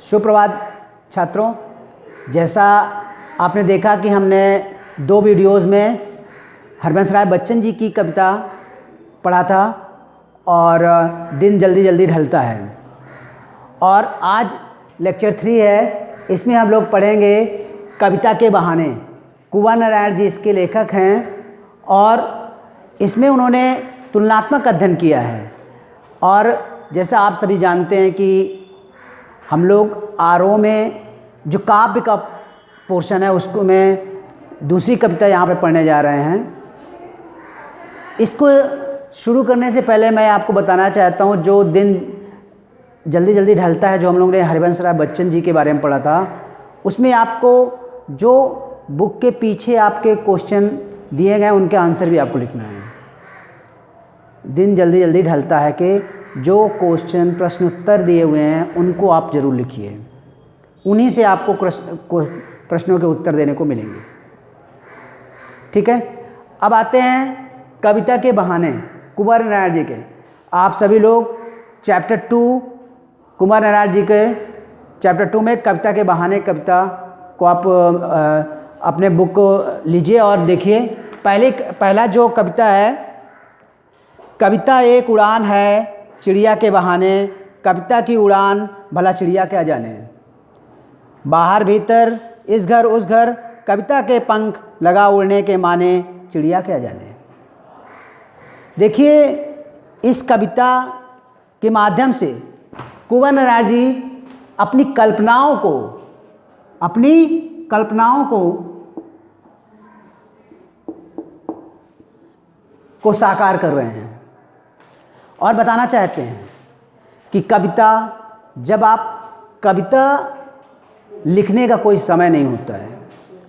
सुप्रभात छात्रों, जैसा आपने देखा कि हमने 2 वीडियोज़ में हरबंस राय बच्चन जी की कविता पढ़ा था और दिन जल्दी जल्दी ढलता है। और आज लेक्चर 3 है, इसमें हम लोग पढ़ेंगे कविता के बहाने। कुंवर नारायण जी इसके लेखक हैं और इसमें उन्होंने तुलनात्मक अध्ययन किया है। और जैसा आप सभी जानते हैं कि हम लोग आरोह में जो काव्य का पोर्शन है उसको मैं दूसरी कविता यहाँ पे पढ़ने जा रहे हैं। इसको शुरू करने से पहले मैं आपको बताना चाहता हूँ, जो दिन जल्दी जल्दी ढलता है, जो हम लोग ने हरबंस राय बच्चन जी के बारे में पढ़ा था, उसमें आपको जो बुक के पीछे आपके क्वेश्चन दिए गए उनके आंसर भी आपको लिखना है। दिन जल्दी जल्दी ढलता है कि जो क्वेश्चन प्रश्न उत्तर दिए हुए हैं उनको आप ज़रूर लिखिए, उन्हीं से आपको प्रश्नों के उत्तर देने को मिलेंगे। ठीक है, अब आते हैं कविता के बहाने कुंवर नारायण जी के। आप सभी लोग चैप्टर 2 कुंवर नारायण जी के चैप्टर 2 में कविता के बहाने कविता को आप अपने बुक को लीजिए और देखिए। पहला जो कविता है, कविता एक उड़ान है चिड़िया के बहाने, कविता की उड़ान भला चिड़िया क्या जाने। बाहर भीतर इस घर उस घर, कविता के पंख लगा उड़ने के माने, चिड़िया क्या जाने। देखिए, इस कविता के माध्यम से कुंवर नारायण जी अपनी कल्पनाओं को साकार कर रहे हैं और बताना चाहते हैं कि कविता लिखने का कोई समय नहीं होता है।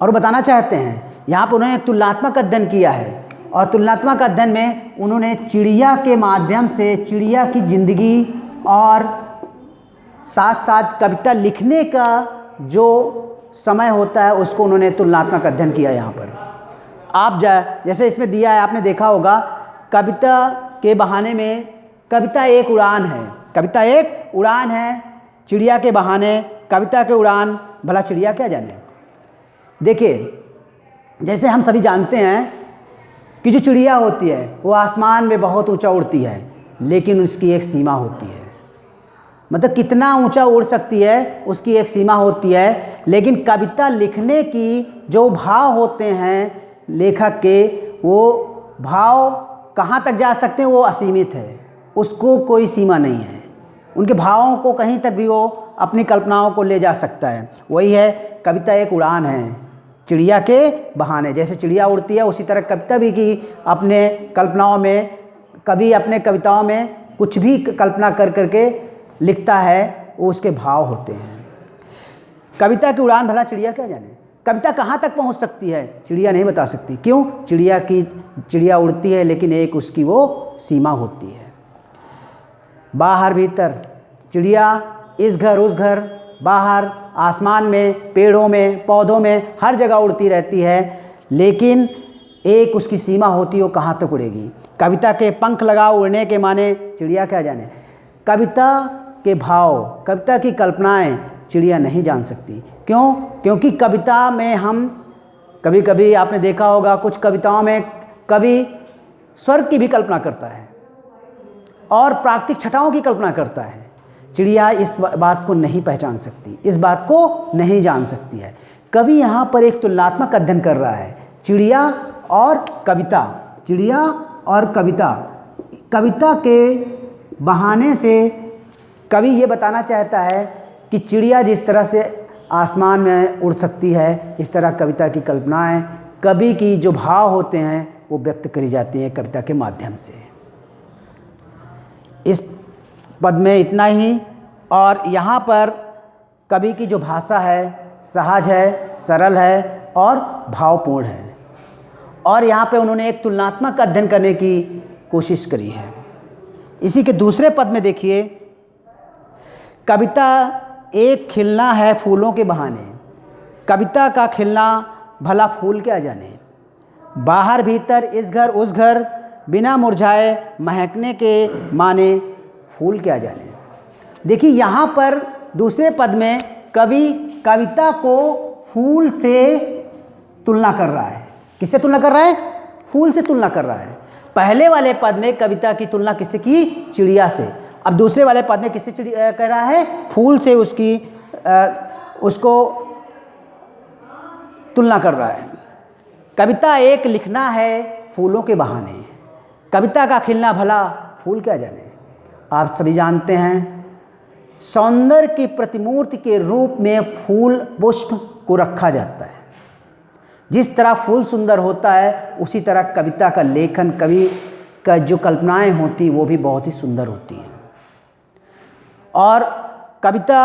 और बताना चाहते हैं, यहाँ पर उन्होंने तुलनात्मक अध्ययन किया है और तुलनात्मक अध्ययन में उन्होंने चिड़िया के माध्यम से चिड़िया की ज़िंदगी और साथ साथ कविता लिखने का जो समय होता है उसको उन्होंने तुलनात्मक अध्ययन किया। यहाँ पर आप जैसे इसमें दिया है, आपने देखा होगा, कविता के बहाने में कविता एक उड़ान है, कविता एक उड़ान है चिड़िया के बहाने, कविता के उड़ान भला चिड़िया क्या जाने। देखिए, जैसे हम सभी जानते हैं कि जो चिड़िया होती है वो आसमान में बहुत ऊंचा उड़ती है, लेकिन उसकी एक सीमा होती है। मतलब कितना ऊंचा उड़ सकती है उसकी एक सीमा होती है। लेकिन कविता लिखने की जो भाव होते हैं लेखक के, वो भाव कहाँ तक जा सकते हैं वो असीमित है, उसको कोई सीमा नहीं है। उनके भावों को कहीं तक भी वो अपनी कल्पनाओं को ले जा सकता है। वही है, कविता एक उड़ान है चिड़िया के बहाने। जैसे चिड़िया उड़ती है उसी तरह कविता भी की अपने कल्पनाओं में, कभी अपने कविताओं में कुछ भी कल्पना कर करके लिखता है, वो उसके भाव होते हैं। कविता की उड़ान भला चिड़िया क्या जाने। कविता कहाँ तक पहुँच सकती है चिड़िया नहीं बता सकती। क्यों? चिड़िया उड़ती है लेकिन एक उसकी वो सीमा होती है। बाहर भीतर चिड़िया इस घर उस घर, बाहर आसमान में, पेड़ों में, पौधों में, हर जगह उड़ती रहती है, लेकिन एक उसकी सीमा होती है, वो कहाँ तक उड़ेगी। कविता के पंख लगा उड़ने के माने, चिड़िया क्या जाने। कविता के भाव, कविता की कल्पनाएं चिड़िया नहीं जान सकती। क्यों? क्योंकि कविता में हम कभी कभी आपने देखा होगा, कुछ कविताओं में कवि स्वर्ग की भी कल्पना करता है और प्राकृतिक छटाओं की कल्पना करता है। चिड़िया इस बात को नहीं पहचान सकती, इस बात को नहीं जान सकती है। कवि यहाँ पर एक तुलनात्मक अध्ययन कर रहा है, चिड़िया और कविता, चिड़िया और कविता। कविता के बहाने से कवि ये बताना चाहता है कि चिड़िया जिस तरह से आसमान में उड़ सकती है, इस तरह कविता की कल्पनाएं, कवि की जो भाव होते हैं वो व्यक्त करी जाती हैं कविता के माध्यम से। इस पद में इतना ही। और यहाँ पर कवि की जो भाषा है सहज है, सरल है और भावपूर्ण है। और यहाँ पे उन्होंने एक तुलनात्मक अध्ययन करने की कोशिश करी है। इसी के दूसरे पद में देखिए, कविता एक खिलना है फूलों के बहाने, कविता का खिलना भला फूल क्या जाने। बाहर भीतर इस घर उस घर, बिना मुरझाए महकने के माने, फूल क्या जाने। देखिए, यहाँ पर दूसरे पद में कवि कविता को फूल से तुलना कर रहा है। किससे तुलना कर रहा है? फूल से तुलना कर रहा है। पहले वाले पद में कविता की तुलना किससे की? चिड़िया से। अब दूसरे वाले पद में किससे कह रहा है? फूल से उसको तुलना कर रहा है। कविता एक लिखना है फूलों के बहाने, कविता का खिलना भला फूल क्या जाने। आप सभी जानते हैं सौंदर्य की प्रतिमूर्ति के रूप में फूल पुष्प को रखा जाता है। जिस तरह फूल सुंदर होता है उसी तरह कविता का लेखन, कवि का जो कल्पनाएं होती वो भी बहुत ही सुंदर होती हैं। और कविता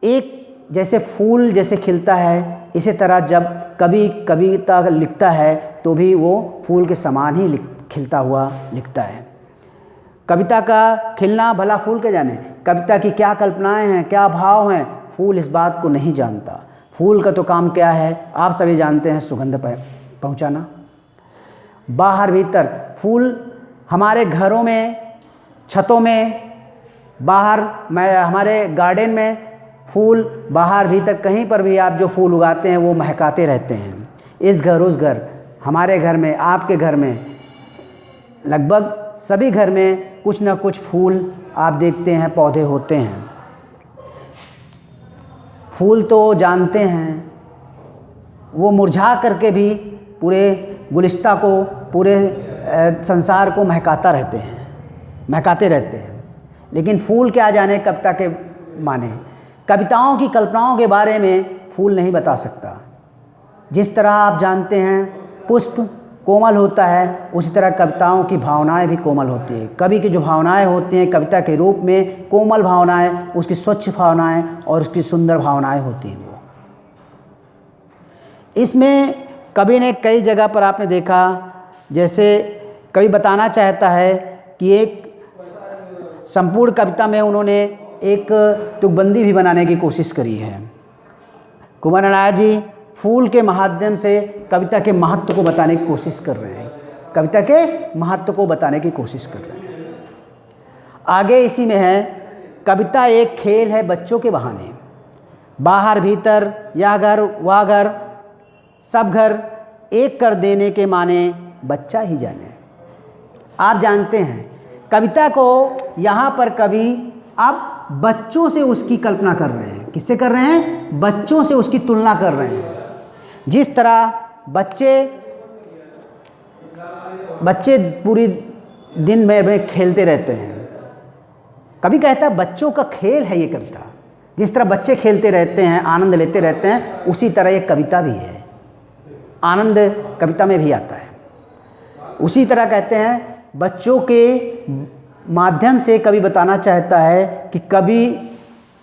एक जैसे फूल जैसे खिलता है, इसी तरह जब कवि कविता लिखता है तो भी वो फूल के समान ही खिलता हुआ लिखता है। कविता का खिलना भला फूल के जाने। कविता की क्या कल्पनाएं हैं, क्या भाव हैं, फूल इस बात को नहीं जानता। फूल का तो काम क्या है? आप सभी जानते हैं, सुगंध पहुंचाना। बाहर भीतर फूल हमारे घरों में, छतों में, बाहर हमारे गार्डन में फूल, बाहर भीतर कहीं पर भी आप जो फूल उगाते हैं वो महकाते रहते हैं। इस घर उस घर, हमारे घर में, आपके घर में, लगभग सभी घर में कुछ ना कुछ फूल आप देखते हैं, पौधे होते हैं। फूल तो जानते हैं वो मुरझा करके भी पूरे गुलिस्ता को, पूरे संसार को महकाते रहते हैं। लेकिन फूल क्या जाने कविता के माने। कविताओं की कल्पनाओं के बारे में फूल नहीं बता सकता। जिस तरह आप जानते हैं पुष्प कोमल होता है, उसी तरह कविताओं की भावनाएं भी कोमल होती है। कवि की जो भावनाएं होती हैं कविता के रूप में कोमल भावनाएं, उसकी स्वच्छ भावनाएं और उसकी सुंदर भावनाएं होती हैं। वो इसमें कवि ने कई जगह पर आपने देखा, जैसे कवि बताना चाहता है कि एक संपूर्ण कविता में उन्होंने एक तुकबंदी भी बनाने की कोशिश करी है। कुमार नारायण जी फूल के माध्यम से कविता के महत्व को बताने की कोशिश कर रहे हैं, कविता के महत्व को बताने की कोशिश कर रहे हैं। आगे इसी में है, कविता एक खेल है बच्चों के बहाने, बाहर भीतर, यह घर वह घर, सब घर एक कर देने के माने बच्चा ही जाने। आप जानते हैं कविता को यहाँ पर कवि अब बच्चों से उसकी कल्पना कर रहे हैं। किससे कर रहे हैं? बच्चों से उसकी तुलना कर रहे हैं। जिस तरह बच्चे पूरी दिन में खेलते रहते हैं, कभी कहता है बच्चों का खेल है ये कविता। जिस तरह बच्चे खेलते रहते हैं, आनंद लेते रहते हैं, उसी तरह ये कविता भी है। आनंद कविता में भी आता है। उसी तरह कहते हैं बच्चों के माध्यम से कवि बताना चाहता है कि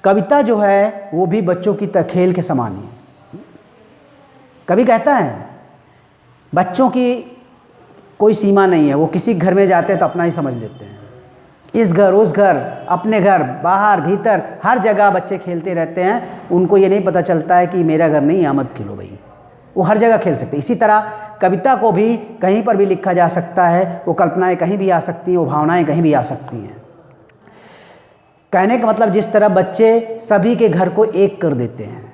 कविता जो है वो भी बच्चों की खेल के समान है। कवि कहता है बच्चों की कोई सीमा नहीं है, वो किसी घर में जाते हैं तो अपना ही समझ लेते हैं। इस घर उस घर, अपने घर, बाहर भीतर, हर जगह बच्चे खेलते रहते हैं। उनको ये नहीं पता चलता है कि मेरा घर नहीं, यहाँ मत खेलो भाई। वो हर जगह खेल सकते हैं। इसी तरह कविता को भी कहीं पर भी लिखा जा सकता है। वो कल्पनाएं कहीं भी आ सकती हैं, वो भावनाएं कहीं भी आ सकती हैं। कहने का मतलब जिस तरह बच्चे सभी के घर को एक कर देते हैं,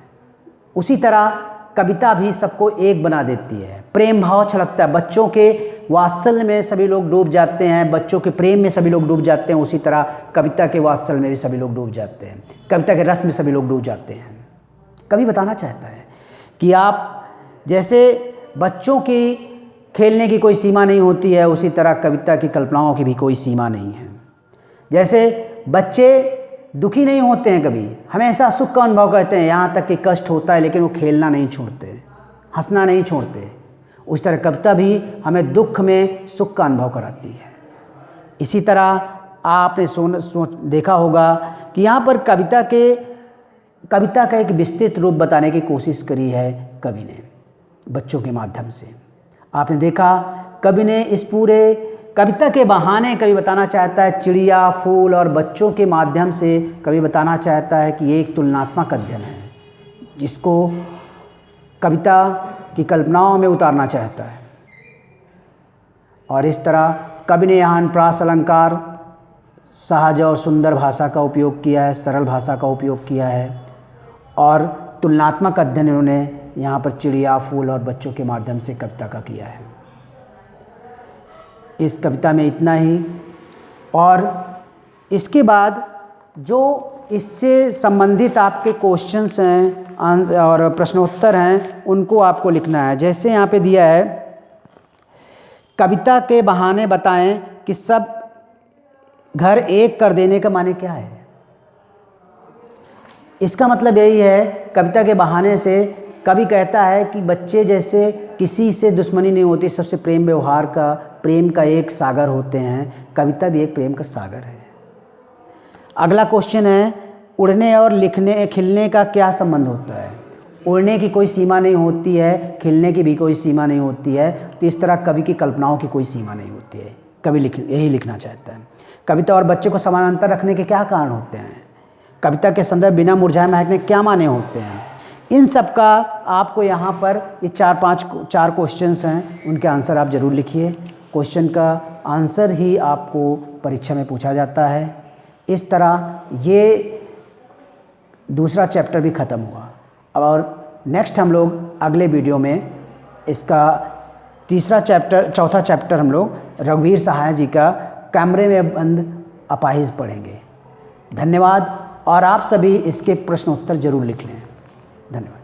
उसी तरह कविता भी सबको एक बना देती है। प्रेम भाव छलकता है। बच्चों के वात्सल्य में सभी लोग डूब जाते हैं, बच्चों के प्रेम में सभी लोग डूब जाते हैं। उसी तरह कविता के वात्सल्य में भी सभी लोग डूब जाते हैं, कविता के रस में सभी लोग डूब जाते हैं। कवि बताना चाहता है कि आप जैसे बच्चों की खेलने की कोई सीमा नहीं होती है, उसी तरह कविता की कल्पनाओं की भी कोई सीमा नहीं है। जैसे बच्चे दुखी नहीं होते हैं, कभी हमेशा सुख का अनुभव करते हैं, यहाँ तक कि कष्ट होता है लेकिन वो खेलना नहीं छोड़ते, हंसना नहीं छोड़ते। उस तरह कविता भी हमें दुख में सुख का अनुभव कराती है। इसी तरह आपने देखा होगा कि यहाँ पर कविता का एक विस्तृत रूप बताने की कोशिश करी है कवि ने बच्चों के माध्यम से। आपने देखा कवि ने इस पूरे कविता के बहाने कवि बताना चाहता है, चिड़िया, फूल और बच्चों के माध्यम से कवि बताना चाहता है कि ये एक तुलनात्मक अध्ययन है जिसको कविता की कल्पनाओं में उतारना चाहता है। और इस तरह कवि ने यहाँ अनुप्रास अलंकार सहज और सुंदर भाषा का उपयोग किया है, सरल भाषा का उपयोग किया है और तुलनात्मक अध्ययन इन्होंने यहाँ पर चिड़िया, फूल और बच्चों के माध्यम से कविता का किया है। इस कविता में इतना ही। और इसके बाद जो इससे संबंधित आपके क्वेश्चंस हैं और प्रश्नोत्तर हैं, उनको आपको लिखना है। जैसे यहाँ पे दिया है, कविता के बहाने बताएं कि सब घर एक कर देने का माने क्या है। इसका मतलब यही है, कविता के बहाने से कवि कहता है कि बच्चे जैसे किसी से दुश्मनी नहीं होती, सबसे प्रेम व्यवहार का, प्रेम का एक सागर होते हैं। कविता भी एक प्रेम का सागर है। अगला क्वेश्चन है, उड़ने और लिखने खिलने का क्या संबंध होता है। उड़ने की कोई सीमा नहीं होती है, खिलने की भी कोई सीमा नहीं होती है। तो इस तरह कवि की कल्पनाओं की कोई सीमा नहीं होती है। कवि यही लिखना चाहता है। कविता और बच्चे को समानांतर रखने के क्या कारण होते हैं। कविता के संदर्भ बिना मुरझाए महकने क्या माने होते हैं। इन सब का आपको यहाँ पर ये चार क्वेश्चंस हैं, उनके आंसर आप ज़रूर लिखिए। क्वेश्चन का आंसर ही आपको परीक्षा में पूछा जाता है। इस तरह ये दूसरा चैप्टर भी ख़त्म हुआ। और नेक्स्ट हम लोग अगले वीडियो में इसका चौथा चैप्टर हम लोग रघुवीर सहाय जी का कैमरे में बंद अपाहिज पढ़ेंगे। धन्यवाद। और आप सभी इसके प्रश्न उत्तर जरूर लिख लें। धन्यवाद।